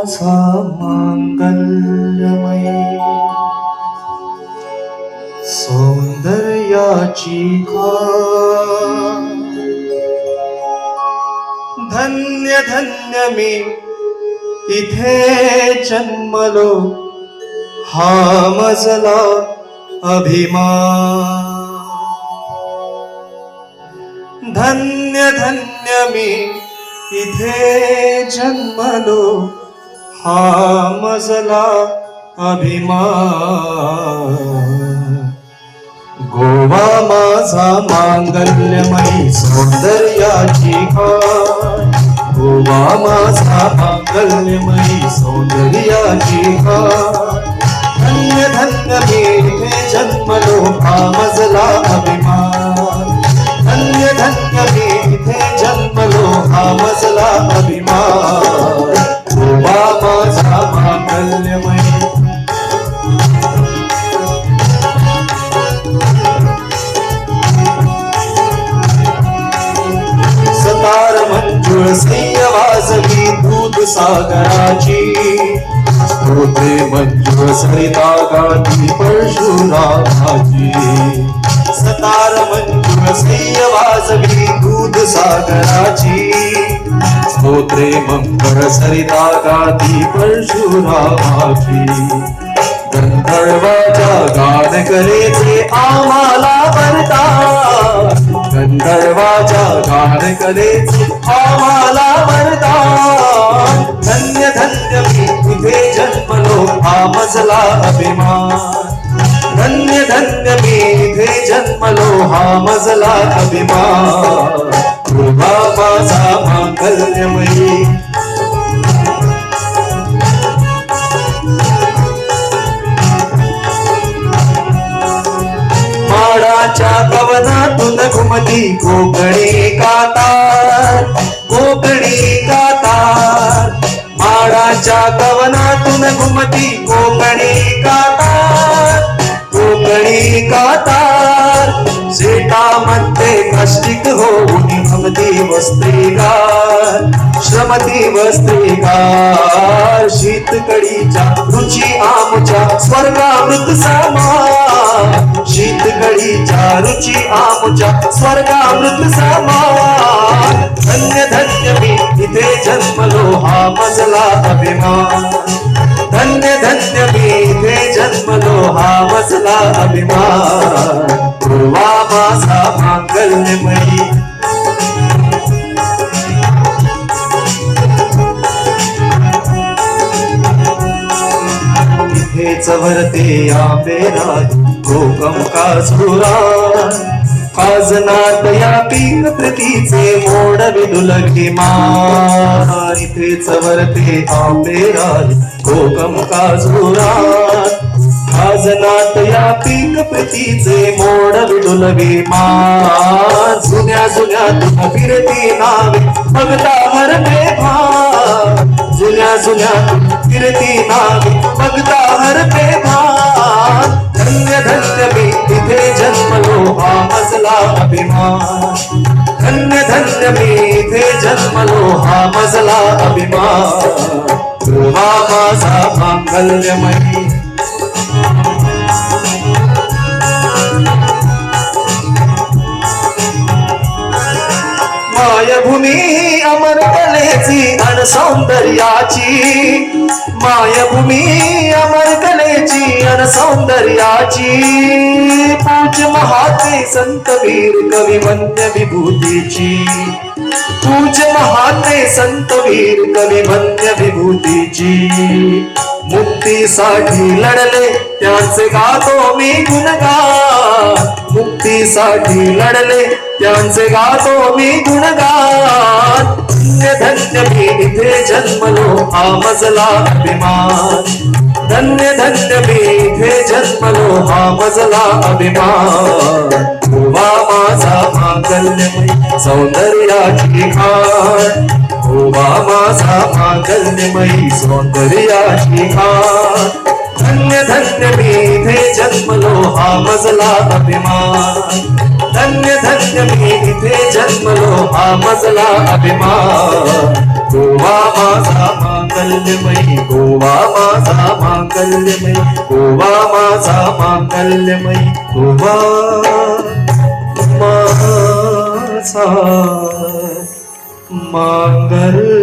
माझा मांगल्यमय सौंदर्याची खाण धन्य धन्य मी इथे जन्मलो हा मजला अभिमान धन्य धन्य मी इथे जन्मलो हा मजला अभिमान गोवा माझा मांगल्यमयी सौंदर्याची खाण गोवा माझा मांगल्यमयी सौंदर्याची खाण धन्य धन्य मी इथे जन्मलो हा मजला अभिमान धन्य धन्य मी इथे जन्मलो हा मजला अभिमान गोवा माझा मांगल्यमयी सतार मंजुळ सय्य वाजवी दूध सागराची स्तोत्रे मंजुळ सरिता गाती परशुरामाची सतार मंजुळ सय्य वाजवी दूध सागराची स्तोत्रे मंगळ सरिता गाती परशुरामाची गंधर्वाच्या गान कलेचे आम्हाला वरदान गंधर्वाच्या गान कलेचे आम्हाला वरदान धन्य धन्य मी इथे जन्मलो हा मजला अभिमान धन्य धन्य मी इथे जन्मलो हा मजला अभिमान गोवा माझा मांगल्यमयी माडाच्या कवनातून घुमती कोकणी कातार कोकणी कातार माडाच्या कवनातून घुमती कोकणी कातार कोकणी कातार शेतामध्ये काष्टिक होऊन भ्रमती वस्त्रीगार श्रमती वस्त्रीगार शीतकडीच्या रुची आमच्या स्वर्गामृत समान शीतकडीच्या रुची आमच्या स्वर्गामृत समान धन्य धन्य मी इथे जन्मलो हा मजला अभिमान धन्य धन्य मी इथे जन्मलो हा मजला अभिमान गोवा माझा मांगल्यमयी इथेच वरते आंबेरात कोकम काजुरात काजनात या पीक प्रीतीचे मोड विदुलकी मान इथेच वरते आंबेरात कोकम काजुरात काजनात या पीक प्रीतीचे मोड विदुलकी मान जुन्या जुन्या फिरती नावे बघता हरते भान जुन्या जुन्या फिरती नावे बघता हरते भान धन्य धन्य मी इथे जन्मलो हा मजला अभिमान धन्य धन्य मी इथे जन्मलो हा मजला अभिमान गोवा माझा मांगल्यमयी मायभूमी अमर कलेची अन सौंदर्याची मायभूमी अमर कलेची अन सौंदर्याची पूज्य महाते संत वीर कवी वंद्य विभूतीची पूज्य महाते संत वीर कवी वंद्य विभूतीची मुक्तीसाठी लढले त्यांचे गातो मी गुणगान मुक्तीसाठी लढले त्यांचे गातो मी गुणगान धन्य धन्य मी इथे जन्मलो हा मजला अभिमान धन्य धन्य मी इथे जन्मलो हा मजला अभिमान गोवा माझा मांगल्यमयी सौंदर्याची खाण गोवा माझा मांगल्यमयी सौंदर्याची खाण धन्य धन्य मी इथे जन्मलो हा मजला अभिमान धन्य धन्य मी इथे जन्मलो हा मजला अभिमान गोवा माझा मांगल्यमयी मांगल्यमयी गोवा माझा मांगल्यमयी गोवा माझा मांगल्यमयी गोवा माझा मांगल्यमयी